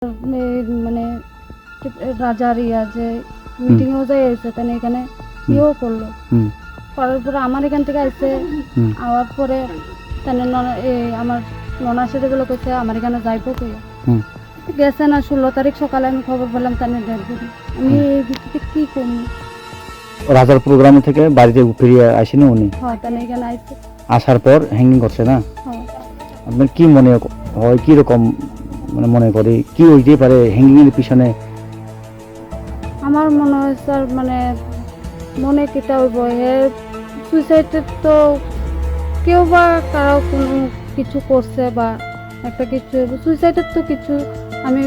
মানে রাজার ইয়া যে মিটিংয়েও যাই আইছে তাই এখানে ইয়েও করলো করার পরে আমার এখান থেকে আইছে আওয়ার পরে তাই আমার ননার সাথে বলে কইছে আমার এখানে যাইবো কইয়া গেছে না 16 তারিখ সকালে আমি খবর পেলাম তাই ডেড বডি। আমি এই ভিত্তিতে কি করি? রাজার প্রোগ্রাম থেকে বাড়িতে ফিরে আসেনি উনি? হ্যাঁ তাই এখানে আইছে, আসার পর হ্যাঙ্গিং করছে না? হ্যাঁ। আপনার কি মনে হয়, কি রকম মানে মনে করি কি হইতে পারে হ্যাঙ্গিং এর পিছনে? আমার মনে হয় স্যার মানে মনে কিতা হইব হে সুইসাইডের তো কেউ বা কারো কোনো কিছু করছে বা একটা কিছু সুইসাইডের তো কিছু আমি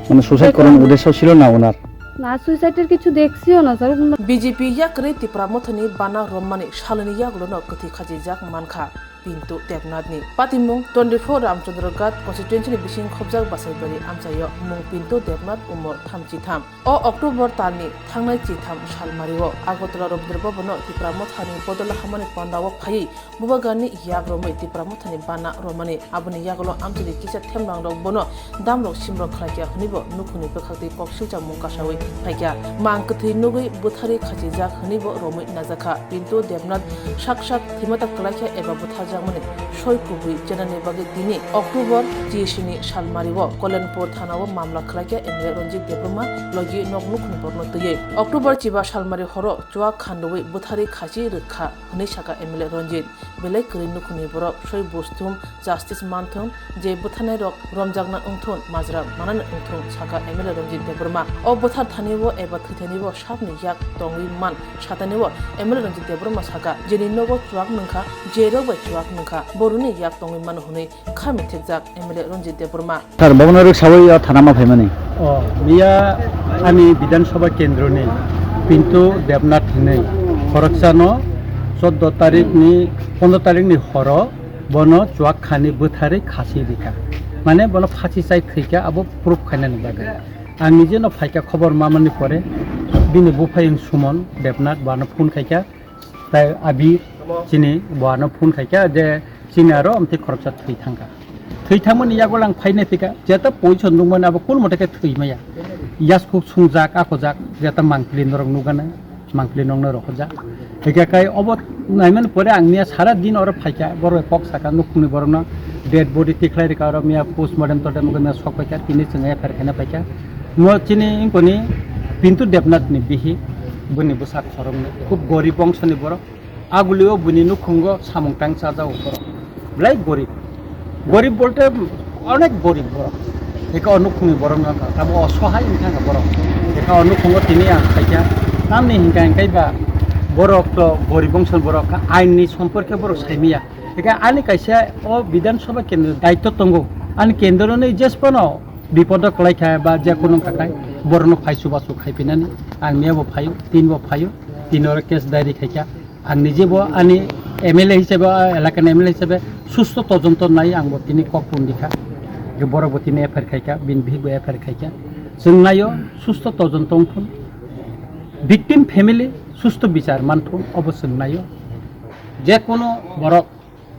মানে সুসাইড করার উদ্দেশ্য ছিল না ওনার? না সুইসাইডের কিছু দেখছিও না স্যার। বিজেপি ইয়াকরে তিপ্রা মথনি বানা রম্মানি শালনি ইয়াগুলো কথি খাজি যাক মানখা পিন্তু দেবনাথনি পাতিমুং 24 রামচন্দ্র গাত কনস্টিটুয়েন্সি বিসিং খবজাক বাসাইবারি আমসাयो মুং পিন্তু দেবনাথ উমর থামচি থাম অ অক্টোবর তালনি থাंनाय চিথাম সালমারিও আগরতলা রবীন্দ্র ভবন তিপ্রা মথানি বদল হামানি পান্ডাও ফাই বুবাগানি ইয়াগ্রমই তিপ্রা মথানি বানা রমানি আবনি ইয়াগলো আমচি কিসা থেমলাং রক বনো দামরক সিমরক খাইয়া হনিবো নুখুনি বেখাতি ককসিলচা মুংকাসাওই ফাইয়া মাংকথি নুগৈ বুথারি খাজি যাক হনিবো রमै নাজাখা পিন্তু দেবনাথ সাকসাক থিমাতা কলাইয়া এবা বুথার মানে সৈকুবুই জেনানি বাগে দিনে অক্টোবর 30 সালমারিও কল্যাণপুর থানাও মামলা খালাইয়া এমএলএ রঞ্জিত দেববর্মা লগি নগনুখনি বর্ণতয়ে অক্টোবর 5 সালমারি হর চুয়া খান্ডওই বুথারি খাজি রক্ষা হनै সাকা এমএলএ রঞ্জিত বেলাই করি নুখনি বর সৈ বস্তুম জাস্টিস মানথং যে বুথানাই রক রমজাগনা উংথন মাজরা মানান উংথন সাকা এমএলএ রঞ্জিত দেববর্মা অ বুথার থানিও এবা থৈথানিও সাবনি ইয়াক তংই মান সাতানিও এমএলএ রঞ্জিত দেববর্মা সাকা যেনি নগো চুয়াক নংখা जेरो बाय चुआक नखा बरुनि याक तंगै मान हुनै खामि थेकजाक एमएलए रঞ্জিত देबबर्मा স্যার ভবনের সাবই থানামা ফাইমানি মিয়া আমি বিধানসভা কেন্দ্রনি পিন্তু দেবনাথ নেই খরকসানো 14 তারিখনি 15 তারিখনি হর বন চুয়াক খানি বুথারি খাসি রিখা মানে বন ফাঁসি চাই থৈকা আবো প্রুফ খাইনানি বাগে आं নিজে ন ফাইকা খবর মামানি পরে দিনে বুফাইং সুমন দেবনাথ বানো ফোন খাইকা তাই আবি চিনি বানো ফোন খাইকা যে চিনি আरो আমতে খরকসা থৈ थांगा थै थांमोन यागो लां फाइने थिका जेता पयसन दंमोन आबो कुल मटेके थैमाया यासखौ सुंजाक आखजाक जेता मांखलिन रंग नुगाना मांखलिन नंग रखजा एकाकाय अब नाइमन परे आंनिया सारा दिन और फाइका बरो पक साका नुखुनि बरना डेड बॉडी तिखलाय रे कारो मिया पोस्टमार्टम तटे मगना सकपाइका तिनि जोंगा एफार खाना फाइका मो चिनि इनकोनि पिन्तु देबनाथ नि बिहि बुनि बुसाक सरमने खूब गरीब वंशनि बर आगुलिओ बुनि नुखुंगो सामंटां साजाओ बर ब्लाइ गरीब गरीब बोलते अनेक गरीब बर एका अनुखुंनि बर नका अब असहाय इनका बर एका अनुखुंगो तिनि आं खाइया नामनि हिंगा हिंगाइबा बर तो गरीब वंशन बर आइननि सम्पर्के बर साइमिया एका आनि काइसा अ विधानसभा केन्द्र दायित्व तंगो आनि केन्द्रनि जेसपनो विपद कलाइखा बा जे कोनो थाखाय बरनो फाइसु बासु खाइपिनानि आं मेबो फायु तिनबो फायु तिनर केस डायरि खाइया आं निजेबो आनि एमएलए हिसाबै एलाकानि एमएलए हिसाबै सुस्थ तदন্ত নাই आंबो तिनि कपुन दिखा जे बरबतिनि एफायर खाइका बिन भिगो एफायर खाइका जों नायो सुस्थ तदন্ত उनथुन victim family सुस्थ বিচার मानथुन अवश्य नायो जे कोनो बरक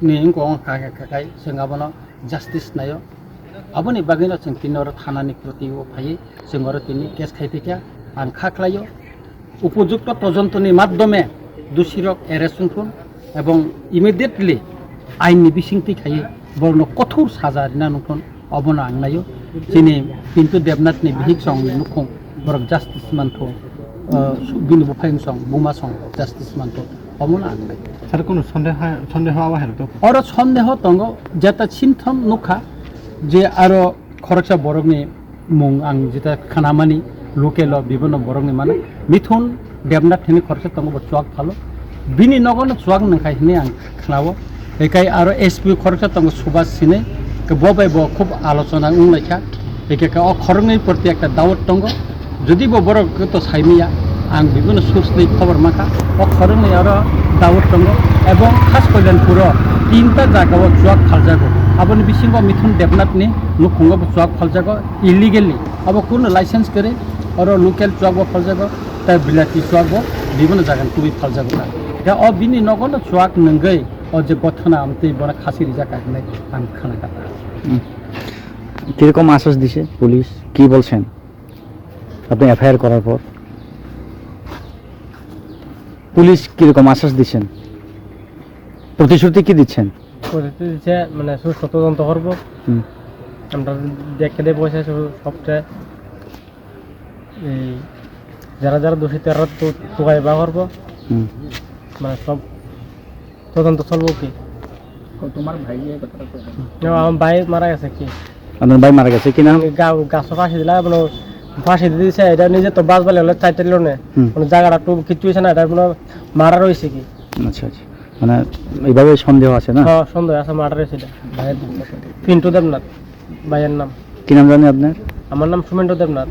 नि इंको खाखाय जों आबनो जस्टिस नायो आबनि बागैनो जों तिनर थानानि प्रति फायै जों आरो तिनि केस खाइफिका आं खाख्लायो उपयुक्त तदन्तनि माध्यमे दोषीरक एरेस्ट उनथुन এবং ইমিডিয়েটলি আইননি বিসিংতি খাই বর্ণ কঠোর সাজা দিনা নুখন অবনা আংনাयो যিনি কিন্তু দেবনাথনি বিহিক সং নুখং বরক জাস্টিস মানথ বিনি বুফাইং সং বুমা সং জাস্টিস মানথ অবনা আংনাय স্যার কোন সন্দেহ আবা হেরতো অর সন্দেহ তঙ্গ যেটা সিনথম নুখা যে আরো খরকসা বরকনি মুং আং যেটা খানামানি লোকেল বিভিন্ন বরকনি মানে মিথুন দেবনাথনি খরকসা তঙ্গ চক ভালো बिनि नगन चुआक नंखाय हिने आं खालावो एकाय आरो एसपी खरचा तंग सुभाष सिने के बबाय ब खूब आलोचना उंलाइखा एकेका अ खरंगनि प्रति एकटा दावत तंग जदि ब बर तो साइमिया आं बिभिन्न सोर्सनि खबर माखा अ खरंगनि आरो दावत तंग एवं खास कल्याणपुर तीनटा जागाव चुआक फालजागो आबनि बिसिंग मिथुन देबनाथनि नुखुंग चुआक फालजागो इलिगेलि अब कुन लाइसेंस करे आरो लोकल चुआक फालजागो ता बिलाती चुआक बिभिन्न जागान कुबि फालजागो दा अ बिनि नगन चुआक नंगै अ जे गथना आमते बना खासिरि जाका आं खाना কিরকম আশ্বাস দিছে পুলিশ, কি বলছেন আপনি এফআইআর করার পর? পুলিশ কিরকম আশ্বাস দিচ্ছেন, প্রতিশ্রুতি কি দিচ্ছেন? পরিস্থিতি দিচ্ছে মানে সুস্থ তদন্ত করবো, হুম, আমরা দেখে দিয়ে বসে সবটা এই যারা যারা দোষী তারা তো তোকাইবা করবো, হুম। মানে সব তদন্ত চলবো কি। তোমার ভাই আমার ভাই মারা গেছে কি আপনার ভাই মারা গেছে কি না? গাছ ফাঁসি দিলা মানে ফাঁসি দিয়ে দিছে, এটা নিজে তো বাস বালে হলে চাইতে নে হুম। মানে জায়গাটা একটু কিছু হয়েছে না, এটা কোনো মারা রয়েছে কি। আচ্ছা আচ্ছা, মানে এইভাবে সন্দেহ আছে না? হ্যাঁ সন্দেহ আছে, মারা রয়েছে এটা ভাইয়ের পিন্টু দেবনাথ ভাইয়ের নাম। কি নাম জানেন আপনার? আমার নাম সুমেন্দ্র Debnath.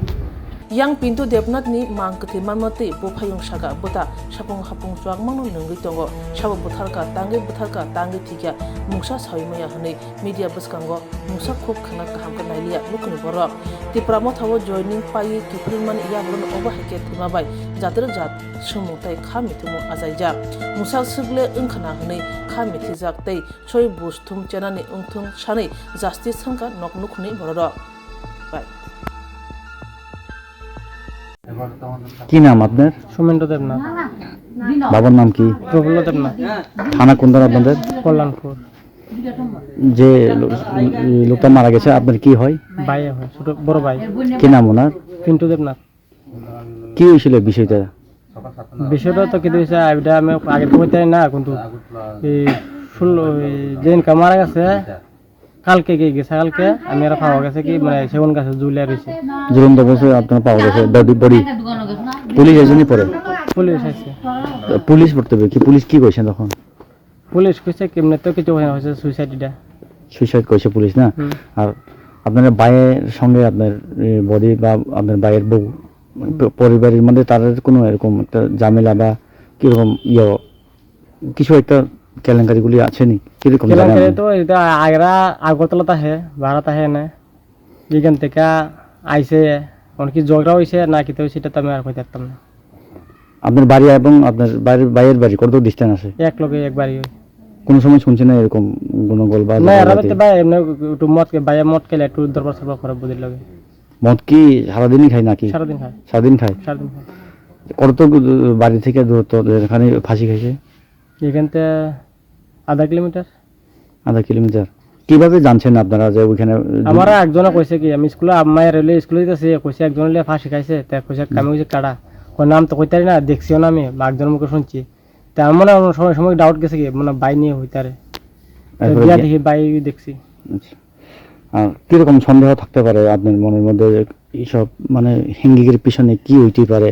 yang pintu depnat ni mang kethi mamati bo phayung saga bota sapung hapung chuak mangno nungri tongo sabo botharka tangi thikya mungsa saimaya hane media buskango mungsa khop khana kaham ka nailia lukuni borok ti pramo thawo joining pai kifilman ya blon oba heke thima bai jatir jat sumutai kha mithumo ajaija musa sugle ungkhana hane kha mithijak tei choi busthum chenani ungthung sanai justice sangka noknukhni borok bai কি নাম আপনার? সুমেন্দ্র দেবনাথ। বাবার নাম কি? প্রফুল্ল দেবনাথ। থানা কোন থানা আপনাদের? কল্যাণপুর। যে লোকটা মারা গেছে আপনার কি হয়? ভাই হয়, ছোট বড় ভাই। কি নাম ওনার? পিন্টু দেবনাথ। কি হয়েছিল বিষয়টা? বিষয়টা তো কি হয়েছে এটা আমি আগে তো বলতে না, কিন্তু এই যেদিনকে মারা গেছে কালকে গেছে, কালকে আমি আর পাওয়া গেছে কি মানে সেগুন গাছে ঝুলিয়া রয়েছে। ঝুলন্ত অবস্থায় আপনার পাওয়া গেছে বডি। পুলিশ এজন্যই পড়ে? পুলিশ আছে। পুলিশ পড়তে হবে কি? পুলিশ কি কইছে তখন? পুলিশ কইছে কেমনে তো কিছু হয়েছে, সুইসাইড এটা। সুইসাইড কইছে পুলিশ না? হুম। আর আপনার ভাইয়ের সঙ্গে আপনার বডি বা আপনার ভাইয়ের বউ পরিবারের মধ্যে তাদের কোনো এরকম একটা ঝামেলা বা কিরকম কিছু একটা কেলেঙ্কারিগুলি আছে নি? কিরকম কেলেঙ্কারি তো এটা আগরা আগরতলা তাহে ভাড়া তাহে না, যেখান থেকে আইসে অনেক ঝগড়া হয়েছে না কি হয়েছে সেটা তো আমি আর কইতে পারতাম না। আপনার বাড়ি এবং আপনার ভাইয়ের বাড়ি কত ডিস্টেন্স আছে? এক লোকে একবারই হয়। কোনো সময় শুনছেন না এরকম গন্ডগোল বা না রাতে ভাই এমনি একটু মদ ভাইয়া মদ খেলে একটু দরবার সরবার করে বুঝির লাগে। মদ কি সারাদিনই খায় নাকি? সারাদিন খায়। সারাদিন খায়? সারাদিন খায়। কত বাড়ি থেকে দূরত্ব যেখানে ফাঁসি খাইছে? এখান থেকে আধা কিলোমিটার। আধা কিলোমিটার। কিভাবে জানছেন আপনারা যে ওইখানে? আমার একজনে কইছে কি আমি স্কুলে আম্মাই রেলে স্কুলে যেতেছি, কইছে একজন হলে ফাঁসি খাইছে, তা কইছে আমি কইছি কাড়া, কোন নাম তো কইতারি না, দেখছিও না আমি বা একজনের মুখে শুনছি। তা আমার মনে সময় ডাউট গেছে কি মানে বাই নিয়ে হইতারে, বিয়া দেখি বাই দেখছি। আচ্ছা। আর কিরকম সন্দেহ থাকতে পারে আপনার মনের মধ্যে এইসব মানে হিঙ্গিকের পিছনে কি হইতে পারে?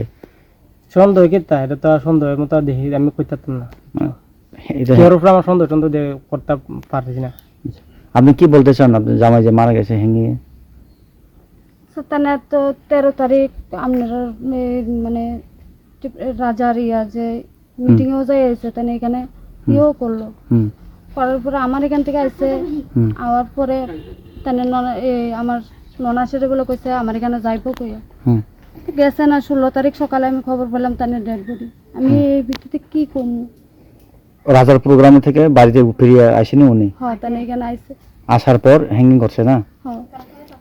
সন্দেহ কিতা এটা তো সন্দেহের মতো দেখি আমি কইতে পারতাম না, এটা কেউ উপরে আমার সন্দেহ টন্দেহ করতে পারছি না। আপনি কি বলতে চান আপনার জামাই যে মারা গেছে হিঙ্গিয়ে? সেখানে তো 13 তারিখ আপনারা মানে রাজার যে মিটিংয়েও যাই আছে, তাই এখানে ইয়েও করলো, হুম, করার পরে আমার এখান থেকে আসছে, হুম, আওয়ার পরে তানে আমার ননা সেটা বলে কইছে আমার এখানে যাইবো কইয়া হুম। গেছে না। 16 তারিখ সকালে আমি খবর পেলাম তানে ডেড বডি। আমি এই ভিত্তিতে কি করবো? রাজার প্রোগ্রামে থেকে বাড়িতে ফিরিয়ে আসেনি উনি? হ্যাঁ তানে এখানে আইছে। আসার পর হ্যাঙ্গিং করছে না? হ্যাঁ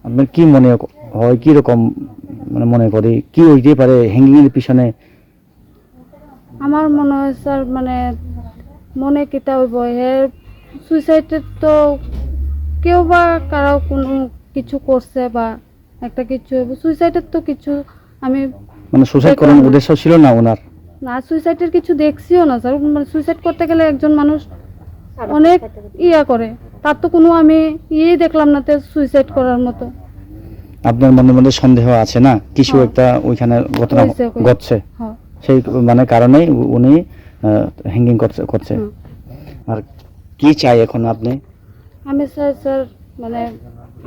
আপনার কি মনে হয়, কি রকম মানে মনে করি কি হইতে পারে হ্যাঙ্গিং এর পিছনে? আমার মনে হয় স্যার মানে মনে কিতা হইব হে সুইসাইডের তো কেউ বা কারো কোনো কিছু করছে বা একটা কিছু হইব। সুইসাইডের তো কিছু আমি মানে সুসাইড করার উদ্দেশ্য ছিল না ওনার? না, সুইসাইডের কিছু দেখছিও না স্যার। মানে সুইসাইড করতে গেলে একজন মানুষ অনেক ইয়া করে, তার তো কোনো আমি ইয়েই দেখলাম না তো সুইসাইড করার মতো। আপনার মনের মধ্যে সন্দেহ আছে না কিছু হ্যাঁ। একটা ওইখানে ঘটনা হয়েছে, হয়েছে। ঘটছে, হ্যাঁ সেই মানে কারণেই উনি হ্যাঙ্গিং করছে। হুম। আর কি চাই এখন আপনি? আমি চাই স্যার মানে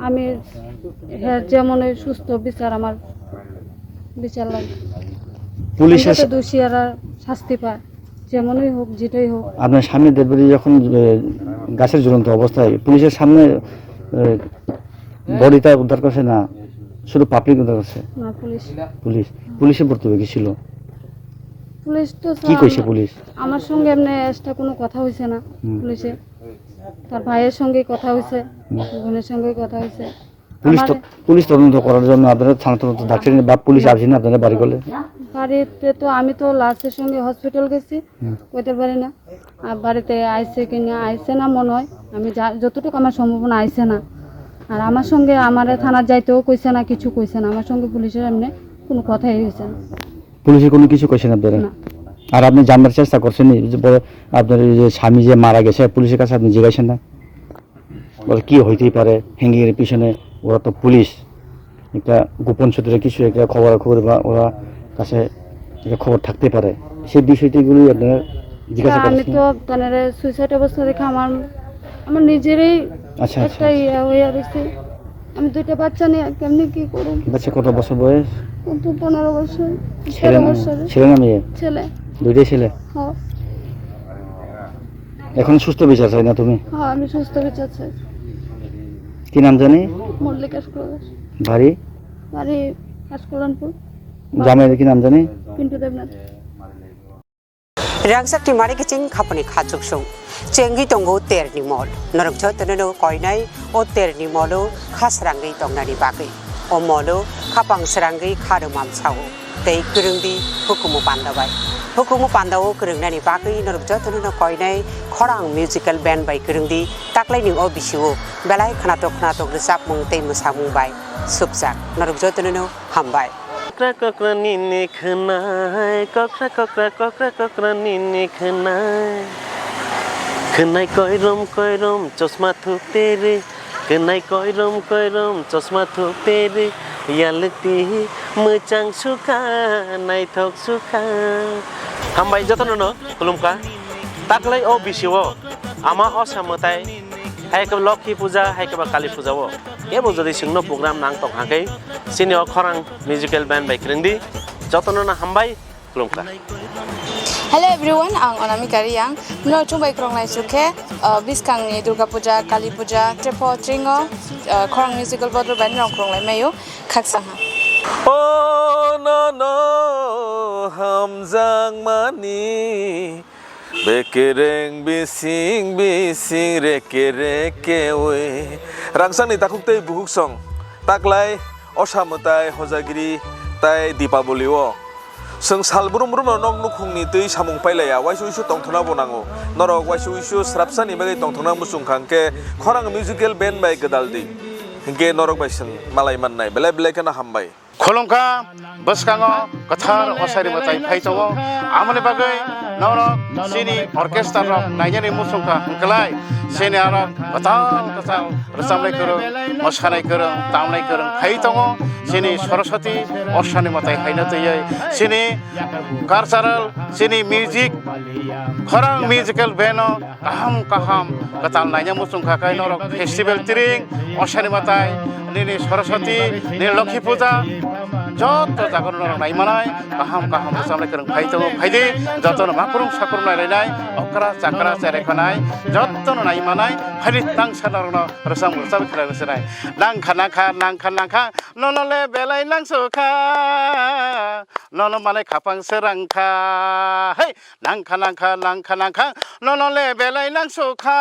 আমি হ্যাঁ যেমন এই সুস্থ বিচার আমার বিচার লাগে, পুলিশের যাতে দোষীরা শাস্তি পায়, যেমনই হোক যেটাই হোক। আপনার সামনে ডেডবডি যখন গাছের ঝুলন্ত অবস্থায় পুলিশের সামনে বডিটা উদ্ধার করছে না, শুধু পাবলিক উদ্ধার করছে? না পুলিশে ভর্তি কি ছিল? পুলিশ তো কি স্যার কইছে পুলিশ? আমার সঙ্গে এমনি এক্সট্রা কোনো কথা হয়েছে না। পুলিশে তার ভাইয়ের সঙ্গে কথা হয়েছে, বোনের সঙ্গে কথা হয়েছে। পুলিশ তদন্ত করার জন্য আপনারা থানা তদন্ত ডাকছেন বা পুলিশ আসেন আপনাদের বাড়ি করলে? বাড়িতে তো আমি তো লাস্টের সঙ্গে হসপিটাল গেছি, কইতে পারি না। আর বাড়িতে আইসে কিনা আইসে না মনে হয়, আমি যতটুকু আমার সম্ভাবনা আইসে না। আর আমার সঙ্গে আমার থানার যাইতেও কইছে না, কিছু কইছে না। আমার সঙ্গে পুলিশের এমনি কোনো কথাই হয়েছে না। পুলিশে কোনো কিছু কইছেন আপনারা? না। আর আপনি জানার চেষ্টা করছেন যে আপনার এই যে স্বামী যে মারা গেছে, পুলিশের কাছে আপনি জিজ্ঞাসেন না বলে কি হইতেই পারে হ্যাঙ্গিংয়ের পিছনে? ওরা তো পুলিশ, একটা গোপন সূত্রে কিছু একটা খবর বা ওরা কাছে একটা খবর থাকতে পারে, সেই বিষয়টিগুলি আপনারা জিজ্ঞাসা আমি করেছেন? তো তাদের সুইসাইড অবস্থা দেখে আমার নিজেরই আচ্ছা আচ্ছা। একটা ইয়ে হয়ে রয়েছে। আমি 2টা বাচ্চা নিয়ে কেমনি কি করব? বাচ্চা কত বছর বয়স? কিন্তু 15 বছর, ছেলে 13 বছর ছেলে না মেয়ে? ছেলে। দুইটাই ছেলে। হ্যাঁ এখন সুস্থ বিচার চাই না তুমি? হ্যাঁ, আমি সুস্থ বিচার চাই। কি নাম জানি? মল্লিকা স্কুল, বাড়ি? বাড়ি কাশকল্যাণপুর। জামাইয়ের কি নাম জানি? পিন্টু দেবনাথ। রাংসাক টিমারি কিচিং খাপনি খাচুক সং চেঙ্গি তঙ্গো তেরনি মল নরক ঝতননো কয়নাই ও তেরনি মলো খাসরাঙ্গি তংনানি বাগै ও মলো খাপাং সরাঙ্গি খারমাম ছাও tei kerengdi hukumu pandabai hukumu pandawo kerengnani bagui norok jotonu koinai khorang musical band bai kerengdi taklai ning o bisiwo belai khanatok resap mung tei musamung bai subjak norok jotonu hambai kokra nini khnai kokra nini khnai koirom chosma thuk tere khnai koirom chosma thuk tere yalti mechang sukha nai thok sukha hambai jotono kulumka taklai o bisiwo ama osamotai hai ka lokhi puja hai ka kali puja wo ebo jodi singno program nang tok hakai sini khorang musical band bai krengdi jotono na hambai kulumka. Hello everyone, ang Anamika Riyang. Mno chumbai kronglai suke biskang ni Durga Puja, Kali Puja, Trepo Tringo, khorang musical bodro band rong kronglai mayo khaksang ha. Oh no hamjang mani bekereng bising reke we rangsang ni takuk tei buhuk song taklai osamutai hojagiri tai Dipaboli o seng salbrum nok nukhungni tei samung pailaya waisu tongthona bonango norok waisu srapsani bagai tongthona musung khangke khorang musical band bai gedaldi hingke norok bai seng malai mannai belai kana hambai Kolongka baskango kathar osari matai phaitawo amane bagai norok sini orkestra rok naijani musungka hangklai sini arok katal rasamlai korong mosanai korong tamlai korong phaitawo sini Saraswati osani matai haina tei sini cultural sini music khorang musical band kaham katal naija musungka kai norok festival tring osani matai nini Saraswati nini Lokhi Puja joto jagon norok nai manai kaham samlai korong phaidi joto makurung sakurung nai okra chakra cherekhanai joto nai manai phaidi tang sanarno rasam rusam khara serai nangkha nonole belai nangsukha nono manai khapang serangkha hey nangkha nonole belai nangsukha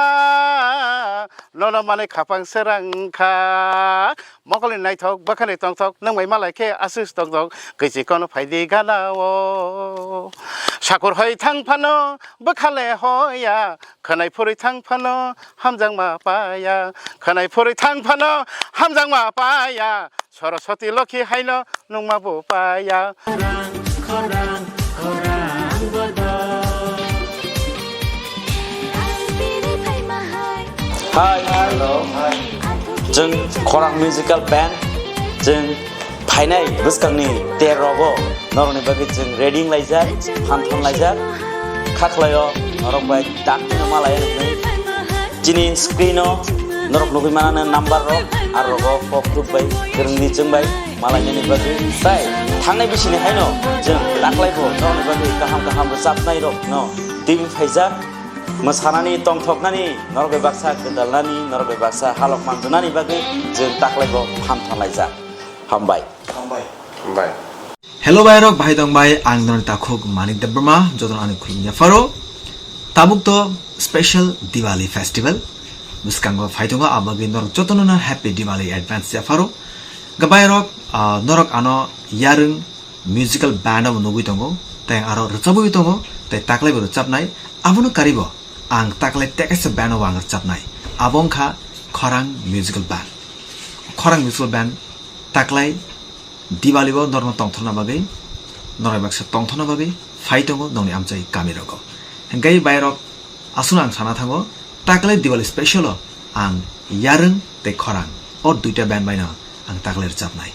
nono manai khapang serangkha mokoli nai thok bakhani tong thok nangmai malai khe asus tong thok kaisi kono phaidi galao sakur hoi thangphano bakhale hoya khanai phuri thangphano hamjang ma paya khanai phuri thangphano hamjang ma paya Saraswati Lokhi haino nungma bo paya khorang Hi, hello. Jeng khorang musical band jeng phainai buskangni terogo noroni bagi jeng reading laijak hanthon laijak khaklayo norok bai dakno malai jini screeno norok nubi manana number ro arrogo poktuk bai gerngni jeng bai malai ni bagi sai thangnai bisini haino jeng daklaibo noroni bagi kaham resapnai rok no tim phaijak mosanani tongthoknani norok baksa gedalnani norok baksa halok manjunani bagi jeng taklaibo phamthanlaijak hambai Hello bairok bhai dong bai ang don takhok Manik Debrma joton ani khulnya faro tabuk to special Diwali festival buskango faitongo abagi norok jotono na happy Diwali advance jafaro gabai rok norok ano yarung musical band abo nugui tongo tai aro rochabui tongo tai taklai bo rochabnai abono karibo ang taklai tekase band abo ang rochabnai abongkha khorang musical band taklai Diwali bo norno tongthona bagai norai baksa tongthona bagai faitongo nongni amchai kami rogo hengai bairok asuna ang sana thango taklai Diwali special ang yarung te khorang or duita band baina ang taklai rochabnai